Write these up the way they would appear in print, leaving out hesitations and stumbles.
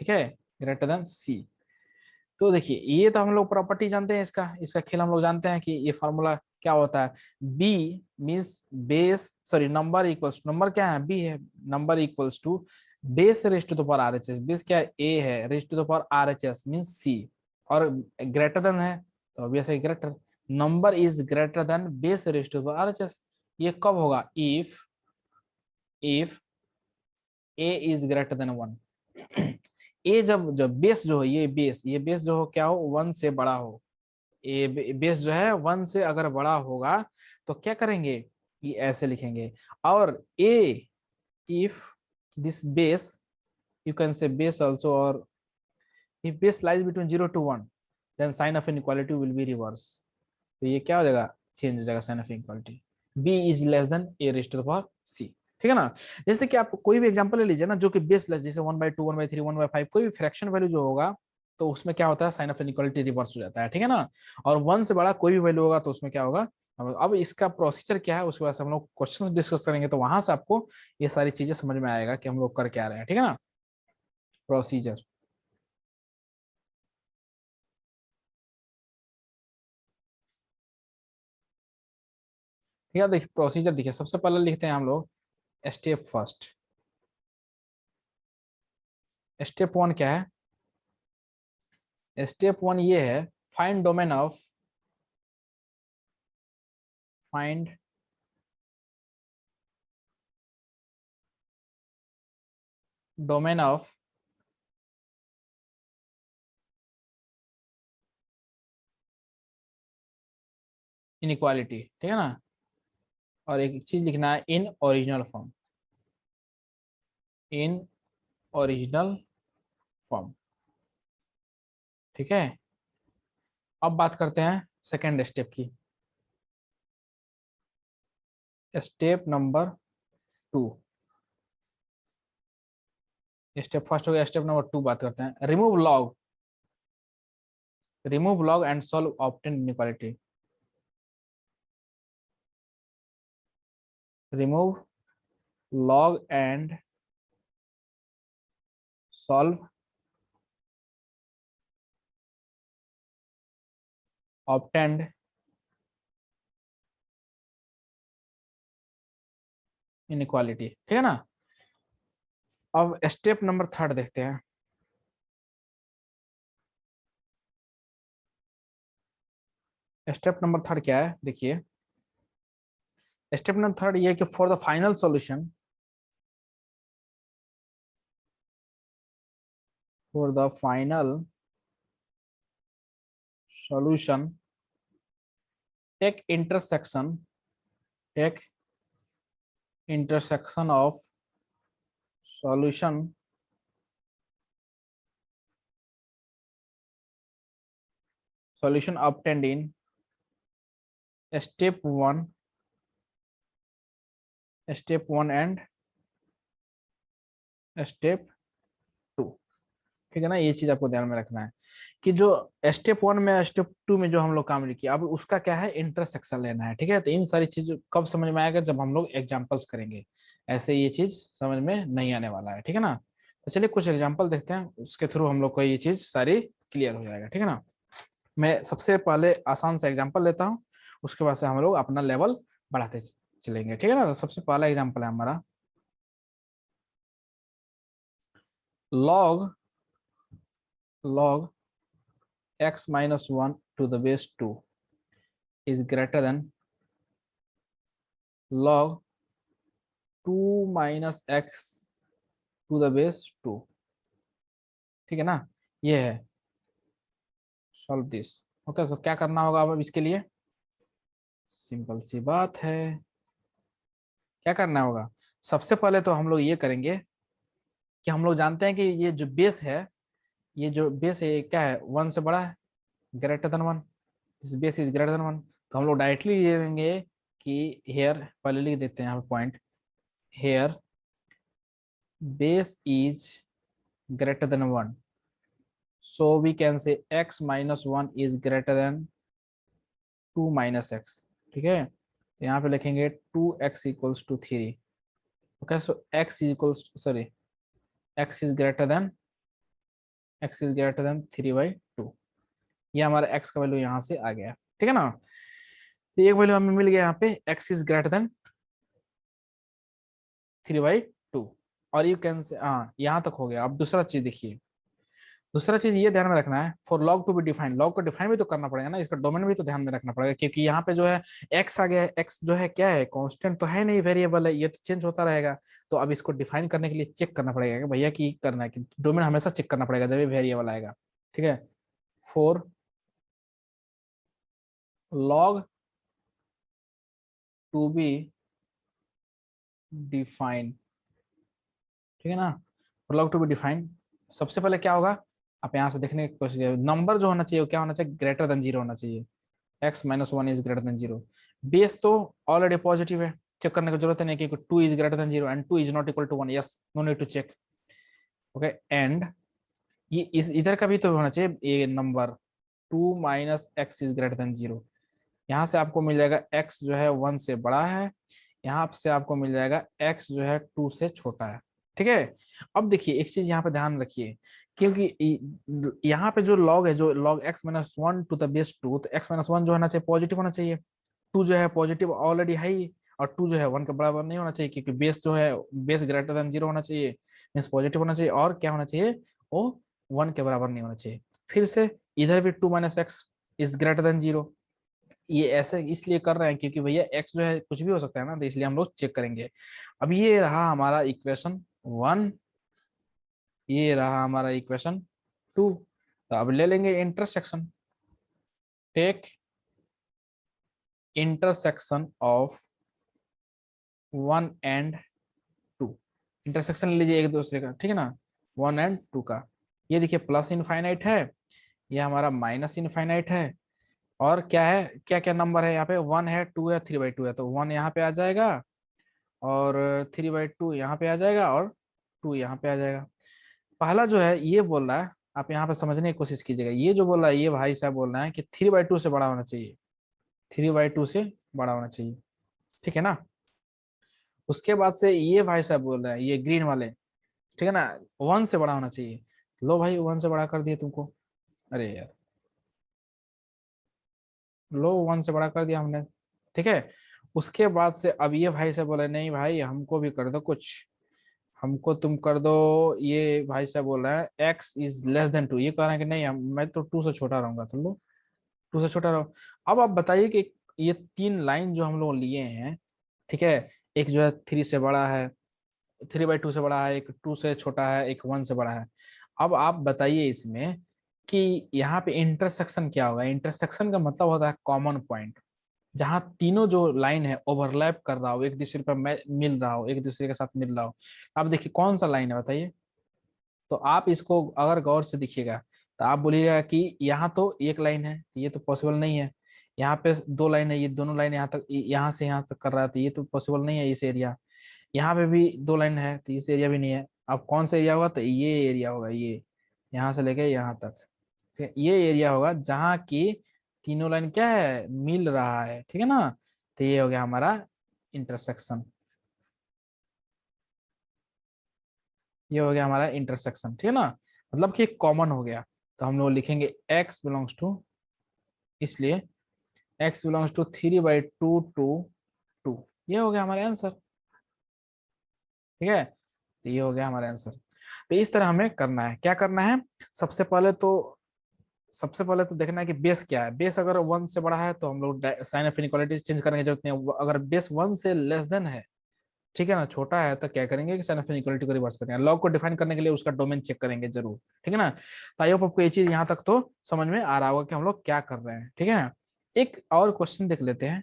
ठीक है, greater than सी। तो देखिए ये तो हम लोग प्रॉपर्टी जानते हैं, इसका इसका खेल हम लोग जानते हैं कि ये फॉर्मूला क्या होता है। B means base, sorry number equals, number क्या है, बी है, number equals to base raise to the power R H S, base क्या है, ए है, raise to the power R H S means C, और ग्रेटर देन है तो obviously greater, number is greater than base raise to the power R H S. ये कब होगा, if A is greater than 1। A जब जब base जो है, ये बेस जो हो क्या हो, 1 से बड़ा हो, ए बेस जो है 1 से अगर बड़ा होगा तो क्या करेंगे, ये ऐसे लिखेंगे। और A if this base, you can say base also, और if base lies between 0 to 1 then sign of inequality will be reverse. तो ये क्या हो जाएगा, चेंज हो जाएगा sign of inequality, B is less than A raise to the power C. ठीक है ना। जैसे कि आप कोई भी एग्जांपल ले लीजिए ना जो कि बेस लेस, जैसे 1/2 1/3 1/5, कोई भी फ्रैक्शन वैल्यू जो होगा तो उसमें क्या होता है, साइन ऑफ इनइक्वालिटी रिवर्स हो जाता है। ठीक है ना। और 1 से बड़ा कोई भी वैल्यू होगा तो उसमें क्या होगा। अब इसका प्रोसीजर क्या है उसके बाद से हम लोग क्वेश्चंस डिस्कस करेंगे, तो वहां से आपको ये सारी चीजें समझ में आएगा कि हम लोग कर क्या रहे हैं। ठीक है ना। प्रोसीजर, ठीक है। देखिए प्रोसीजर, देखिए सबसे पहले लिखते हैं हम लोग स्टेप फर्स्ट। स्टेप 1 क्या है, स्टेप 1 ये है, find domain of, find domain of inequality. ठीक है ना। और एक चीज लिखना है, in original form, in original form. ठीक है। अब बात करते हैं सेकेंड स्टेप की, स्टेप नंबर 2। स्टेप फर्स्ट हो गया, स्टेप नंबर 2 बात करते हैं, remove log and solve obtain inequality. Remove log and solve obtained inequality. ठीक है ना। अब स्टेप नंबर 3 देखते हैं। स्टेप नंबर 3 क्या है, देखिए स्टेप नंबर 3 ये है कि for the final solution, for the final solution take intersection, take intersection of solution solution obtained in step 1, step 1 and step 2। ठीक है ना। ये चीज आपको ध्यान में रखना है कि जो स्टेप 1 में स्टेप 2 में जो हम लोग काम किया, अब उसका क्या है, इंटरसेक्शन लेना है। ठीक है। तो इन सारी चीज कब समझ में आएगा, जब हम लोग एग्जांपल्स करेंगे, ऐसे ये चीज समझ में नहीं आने वाला है। ठीक है ना। तो चलिए कुछ एग्जांपल देखते हैं, उसके थ्रू हम लोग को ये चीज सारी क्लियर हो जाएगा। ठीक है ना। मैं सबसे पहले आसान सा एग्जांपल लेता हूँ, उसके बाद से हम लोग अपना लेवल बढ़ाते चलेंगे। ठीक है ना। तो सबसे पहला एग्जांपल है हमारा, log log x minus 1 to the base 2 is greater than log 2 minus x to the base 2। ठीक है ना। ये है, सॉल्व दिस। ओके, तो क्या करना होगा अब इसके लिए, सिंपल सी बात है, क्या करना होगा। सबसे पहले तो हम लोग ये करेंगे कि हम लोग जानते हैं कि ये जो बेस है, ये जो बेस है ये क्या है, 1 से बड़ा है, ग्रेटर देन 1, इस बेस इज ग्रेटर देन 1। तो हम लोग डायरेक्टली ये देंगे कि हेयर, पहले लिख देते हैं यहाँ पे point, here base is greater than 1, so we can say x minus 1 is greater than 2 minus x। ठीक है। तो यहाँ पे लिखेंगे 2x equals to 3। Okay, so x equals, sorry, x is greater than x is greater then 3/2। ये हमारा x का value यहाँ से आ गया, ठीक है ना। तो एक वैल्यू हमें मिल गया यहाँ पे, x इज ग्रेटर देन 3/2। और यू कैन से, हाँ यहाँ तक हो गया। अब दूसरा चीज देखिए, दूसरा चीज ये ध्यान में रखना है, for log to be defined, log को डिफाइन भी तो करना पड़ेगा ना, इसका डोमेन भी तो ध्यान में रखना पड़ेगा, क्योंकि यहाँ पे जो है x आ गया है, x जो है क्या है, कांस्टेंट तो है नहीं, वेरिएबल है, ये तो चेंज होता रहेगा। तो अब इसको डिफाइन करने के लिए चेक करना पड़ेगा कि भैया की करना है कि डोमेन हमेशा चेक करना पड़ेगा जब ये वेरिएबल आएगा, ठीक है। For log to be define, ठीक है ना, for log to be define, सबसे पहले क्या होगा, आप यहाँ से देखने की कोशिश करिए, नंबर जो होना चाहिए वो क्या होना चाहिए, ग्रेटर देन 0 होना चाहिए। x-1 is greater than 0। Base तो ऑलरेडी पॉजिटिव है, चेक करने की जरूरत नहीं, क्योंकि 2 is greater than 0 and 2 is not equal to 1, yes, no need to check. Okay, and ये इस इधर का भी तो होना चाहिए, ये number 2 minus X is greater than 0। यहाँ से आपको मिल जाएगा x जो है 1 से बड़ा है, यहाँ से आपको मिल जाएगा x जो है 2 से छोटा है, ठीक है। अब देखिए एक चीज यहाँ पे ध्यान रखिए, क्योंकि यहाँ पे जो लॉग है, जो log x-1 to the base 2, तो x-1 जो होना चाहिए पॉजिटिव होना चाहिए, 2 जो है पॉजिटिव ऑलरेडी है ही, और 2 जो है 1 के बराबर नहीं होना चाहिए, क्योंकि बेस जो है बेस ग्रेटर देन 0 होना चाहिए, मीन्स पॉजिटिव होना चाहिए, और क्या होना चाहिए, वो 1 के बराबर नहीं होना चाहिए। फिर से इधर भी 2 minus X is greater than 0, ये ऐसे इसलिए कर रहे हैं क्योंकि भैया x जो है कुछ भी हो सकता है ना, तो इसलिए हम लोग चेक करेंगे। अब ये रहा हमारा इक्वेशन 1, ये रहा हमारा इक्वेशन 2। तो अब ले लेंगे intersection, take intersection of 1 and 2, intersection ले लीजिए एक दूसरे का, ठीक है ना, 1 एंड 2 का। ये देखिए प्लस इनफाइनाइट है, ये हमारा माइनस इनफाइनाइट है, और क्या है, क्या क्या नंबर है यहाँ पे, 1 है, 2 है, 3/2 है, तो 1 यहाँ पे आ जाएगा, और 3/2 यहाँ पे आ जाएगा, और 2 यहाँ पे आ जाएगा। पहला जो है ये बोल रहा है, आप यहाँ पे समझने की कोशिश कीजिएगा, ये जो बोल रहा है ये भाई साहब बोल रहे हैं कि 3/2 से बड़ा होना चाहिए, 3/2 से बड़ा होना चाहिए, ठीक है ना। उसके बाद से ये भाई साहब बोल रहे हैं, ये ग्रीन वाले, ठीक है ना, 1 से बड़ा होना चाहिए। लो भाई 1 से बड़ा कर दिए तुमको, अरे यार, लो 1 से बड़ा कर दिया हमने, ठीक है। उसके बाद से अब ये भाई साहब बोले नहीं भाई हमको भी कर दो कुछ, हमको तुम कर दो, ये भाई साहब बोल रहा है x इज लेस देन 2, ये कह रहे हैं कि नहीं मैं तो 2 से छोटा रहूंगा, तो लो 2 से छोटा रहो। अब आप बताइए कि ये 3 लाइन जो हम लोग लिए हैं, ठीक है, एक जो है 3 से बड़ा है, 3/2 से बड़ा है, एक 2 से छोटा है, एक 1 से बड़ा है। अब आप बताइए इसमें कि यहाँ पे इंटरसेक्शन क्या होगा, इंटरसेक्शन का मतलब होता है कॉमन पॉइंट, जहां तीनों जो लाइन है ओवरलैप कर रहा हो, एक दूसरे पर मिल रहा हो, एक दूसरे के साथ मिल रहा हो। आप देखिए कौन सा लाइन है बताइए, तो आप इसको अगर गौर से देखिएगा तो आप बोलिएगा कि यहाँ तो एक लाइन है, ये तो पॉसिबल नहीं है, यहाँ पे 2 लाइन है, ये दोनों लाइन यहाँ तक, यहाँ से यहाँ तक कर रहा है, तो ये तो पॉसिबल नहीं है इस एरिया। यहाँ पे भी 2 लाइन है, तो इस एरिया भी नहीं है। अब कौन सा एरिया होगा, तो ये एरिया होगा, ये यहाँ से लेके यहाँ तक, ठीक है, ये एरिया होगा जहाँ की तीनों लाइन क्या है, मिल रहा है, ठीक है ना। तो ये हो गया हमारा इंटरसेक्शन, ये हो गया हमारा इंटरसेक्शन, ठीक है ना, मतलब कि कॉमन हो गया। तो हम लोग लिखेंगे x बिलोंग्स टू, इसलिए x बिलोंग्स टू 3/2 टू 2, ये हो गया हमारा आंसर, ठीक है। तो ये हो गया हमारा आंसर। तो इस तरह हमें करना है, क्या करना है, सबसे पहले तो सबसे पहले तो देखना है कि बेस क्या है, बेस अगर 1 से बड़ा है तो हम लोग साइन ऑफ इनइक्वालिटी चेंज करने की जरूरत नहीं है, अगर बेस 1 से लेस देन है, ठीक है ना, छोटा है, तो क्या करेंगे कि साइन ऑफ इनइक्वालिटी को रिवर्स करेंगे, लॉग को डिफाइन करने के लिए उसका डोमेन चेक करेंगे जरूर, ठीक है ना। तो आई होप आपको ये चीज यहाँ तक तो समझ में आ रहा होगा कि हम लोग क्या कर रहे हैं, ठीक है ना। एक और क्वेश्चन देख लेते हैं,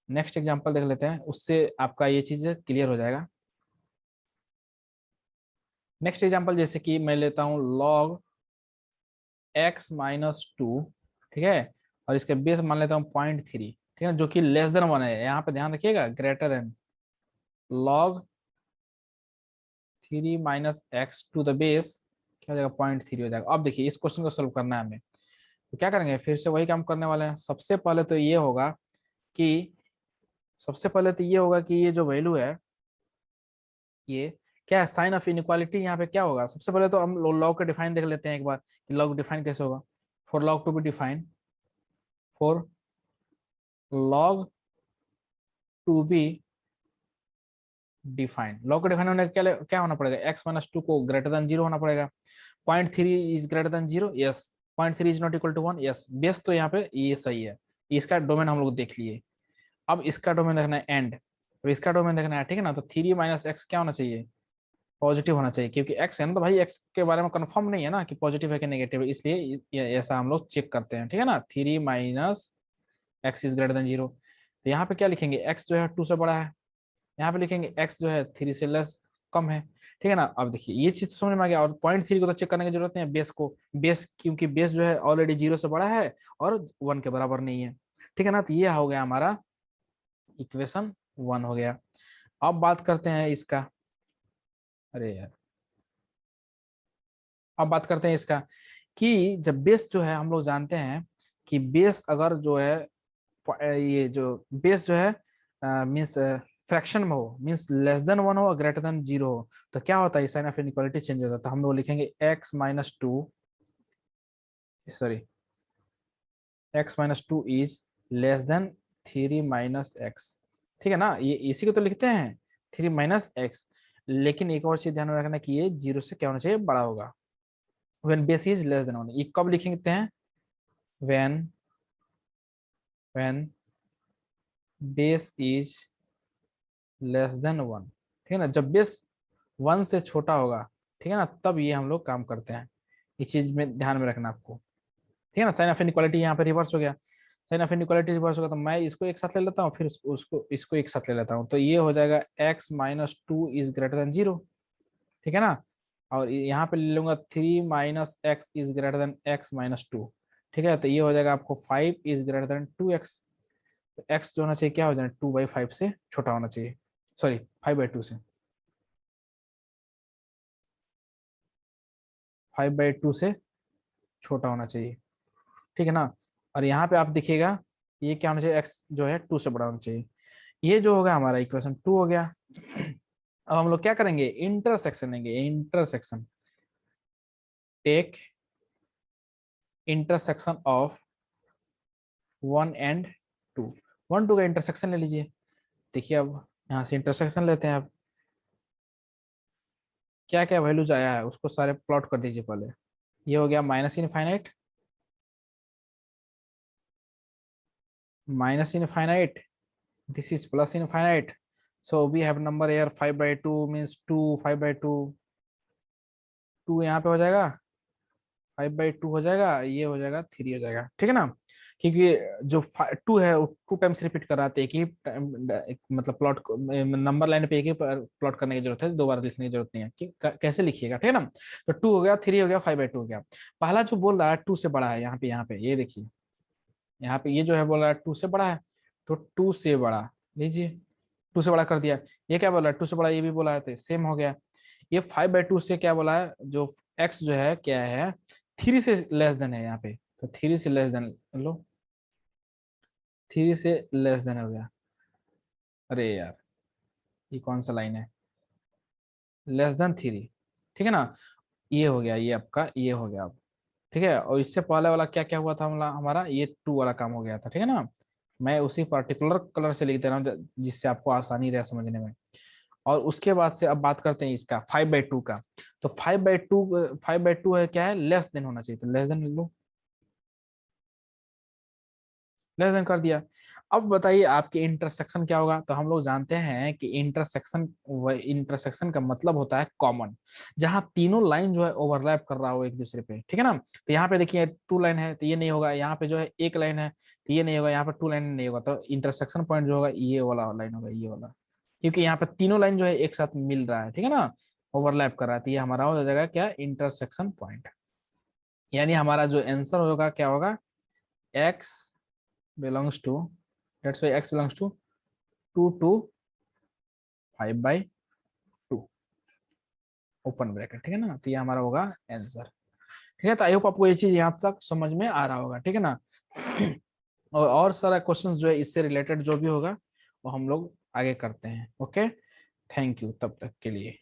नेक्स्ट एग्जांपल देख लेते हैं, उससे आपका ये चीज क्लियर हो जाएगा। नेक्स्ट एग्जांपल जैसे कि मैं लेता हूँ log x-2, ठीक है, और इसके बेस मान लेता हूँ 0.3, ठीक है, जो कि लेस देन 1 है, यहाँ पे ध्यान रखिएगा, greater than log 3 minus x to the base क्या हो जाएगा, 0.3 हो जाएगा। अब देखिए इस क्वेश्चन को सोल्व करना है हमें, तो क्या करेंगे, फिर से वही काम करने वाले हैं। सबसे पहले तो ये होगा कि सबसे पहले तो ये होगा कि ये जो वैल्यू है, ये क्या है साइन ऑफ इनइक्वालिटी, यहाँ पे क्या होगा, सबसे पहले तो हम लॉग का डिफाइन देख लेते हैं एक बार कि लॉग डिफाइन कैसे होगा। For log to be define, for log to be define, log को डिफाइन होने के लिए क्या होना पड़ेगा, एक्स माइनस टू को ग्रेटर देन 0 होना पड़ेगा। 0.3 is greater than 0, yes. 0.3 is not equal to 1, yes. Base तो यहाँ पे ये सही है, इसका डोमेन हम लोग देख लिए। अब इसका डोमेन देखना है एंड, तो इसका डोमेन देखना है, ठीक है ना। तो 3 माइनस एक्स क्या होना चाहिए, पॉजिटिव होना चाहिए, क्योंकि एक्स है ना, तो भाई एक्स के बारे में कंफर्म नहीं है ना कि पॉजिटिव है कि नेगेटिव है, इसलिए ऐसा हम लोग चेक करते हैं, ठीक है ना। 3 minus X is greater than 0, तो यहाँ पे क्या लिखेंगे, एक्स जो है 2 से बड़ा है, यहाँ पे लिखेंगे एक्स जो है 3 से लेस कम है, ठीक है ना। अब देखिए ये चीज तो समझ में आ गया, और 0.3 को तो चेक करने की जरूरत नहीं है, बेस को, बेस क्योंकि बेस जो है ऑलरेडी 0 से बड़ा है और 1 के बराबर नहीं है, ठीक है ना। तो ये हो गया हमारा इक्वेशन 1 हो गया। अब बात करते हैं इसका, अरे यार, अब बात करते हैं इसका कि जब बेस जो है, हम लोग जानते हैं कि बेस अगर जो है, ये जो बेस जो है मीन्स फ्रैक्शन में हो, मीन्स लेस देन 1 हो और ग्रेटर देन 0 हो, तो क्या होता है, साइन ऑफ इनइक्वालिटी चेंज होता है। तो हम लोग लिखेंगे x minus to, sorry, x minus two is less then 3 minus x, ठीक है ना। ये इसी को तो लिखते हैं 3 माइनस एक्स, लेकिन एक और चीज ध्यान में रखना कि ये 0 से क्या होना चाहिए, बड़ा होगा। When base is less then 1, ये कब लिखते हैं, when when base is less then 1, ठीक है ना। जब बेस 1 से छोटा होगा, ठीक है ना, तब ये हम लोग काम करते हैं। इस चीज में ध्यान में रखना आपको, ठीक है ना। साइन ऑफ इनइक्वालिटी यहाँ पे रिवर्स हो गया, साइन ऑफ इनइक्वालिटी रिवर्स होगा, तो मैं इसको एक साथ ले लेता हूँ, फिर उसको इसको एक साथ ले लेता हूँ, तो ये हो जाएगा x minus two is greater than 0, ठीक है ना। और यहाँ पे ले लूंगा 3 minus X is greater then x minus to, ठीक है। तो ये हो जाएगा आपको 5 इज ग्रेटर देन 2x, तो x जो होना चाहिए क्या हो जाए, 2/5 से छोटा होना चाहिए, सॉरी 5/2 से, 5/2 से छोटा होना चाहिए, ठीक है ना। और यहाँ पे आप देखिएगा ये क्या होना चाहिए, x जो है 2 से बड़ा होना चाहिए। ये जो होगा हमारा इक्वेशन 2 हो गया। अब हम लोग क्या करेंगे, इंटरसेक्शन लेंगे, intersection, take intersection of 1 and 2, 1 2 का इंटरसेक्शन ले लीजिए। देखिए अब यहाँ से इंटरसेक्शन लेते हैं, अब क्या क्या वैल्यूज आया है उसको सारे प्लॉट कर दीजिए पहले। ये हो गया minus infinite, minus infinite, this is plus infinite, so we have number here 5/2 means 2, 5/2, 2 यहाँ पे हो जाएगा, 5/2 हो जाएगा, ये हो जाएगा 3 हो जाएगा, ठीक है ना। क्योंकि जो 2 है वो 2 टाइम्स रिपीट कर रहा था, एक ही मतलब प्लॉट नंबर लाइन पे एक ही प्लॉट करने की जरूरत है, 2 बार लिखने की जरूरत नहीं है कि कैसे लिखिएगा, ठीक है ना। तो 2 हो गया, 3 हो गया, 5/2 हो गया। पहला जो बोल रहा है 2 से बड़ा है, यहाँ पे ये देखिए, यहाँ पे ये जो है बोल रहा है 2 से बड़ा है, तो 2 से बड़ा लीजिए, 2 से बड़ा कर दिया। ये क्या बोला है, 2 से बड़ा, ये भी बोला है, तो सेम हो गया। ये 5/2 से क्या बोला है, जो x जो है क्या है, 3 से लेस देन है यहाँ पे, तो 3 से लेस देन लो, 3 से लेस देन हो गया। अरे यार ये कौन सा लाइन है, लेस देन 3, ठीक है ना। ये हो गया, ये आपका ये हो गया अब, ठीक है। और इससे पहले वाला क्या क्या हुआ था, हमारा ये 2 वाला काम हो गया था, ठीक है ना। मैं उसी पर्टिकुलर कलर से लिख दे रहा हूँ जिससे आपको आसानी रहे समझने में। और उसके बाद से अब बात करते हैं इसका 5/2 का। तो 5/2 है क्या है, लेस देन होना चाहिए, तो लेस देन लो, लेस देन कर दिया। अब बताइए आपके इंटरसेक्शन क्या होगा। तो हम लोग जानते हैं कि इंटरसेक्शन का मतलब होता है कॉमन, जहां तीनों लाइन जो है ओवरलैप कर रहा हो एक दूसरे पे, ठीक है ना। तो यहाँ पे देखिए 2 लाइन है तो ये नहीं होगा, यहाँ पे जो है 1 लाइन है तो ये नहीं होगा, यहाँ पे 2 लाइन नहीं होगा, तो इंटरसेक्शन पॉइंट जो होगा ये वाला लाइन होगा, ये वाला, क्योंकि यहाँ पे तीनों लाइन जो है एक साथ मिल रहा है, ठीक है ना, ओवरलैप कर रहा है, तो ये हमारा हो जाएगा क्या, इंटरसेक्शन पॉइंट। यानी हमारा जो आंसर होगा क्या होगा, x belongs to, let's say x belongs to 2 to 5/2, open bracket, ठीक है ना। तो ये हमारा होगा आंसर, ठीक है। तो आई होप आपको ये चीज यहाँ तक समझ में आ रहा होगा, ठीक है ना। और सारा क्वेश्चंस जो है इससे रिलेटेड जो भी होगा वो हम लोग आगे करते हैं, ओके। थैंक यू तब तक के लिए।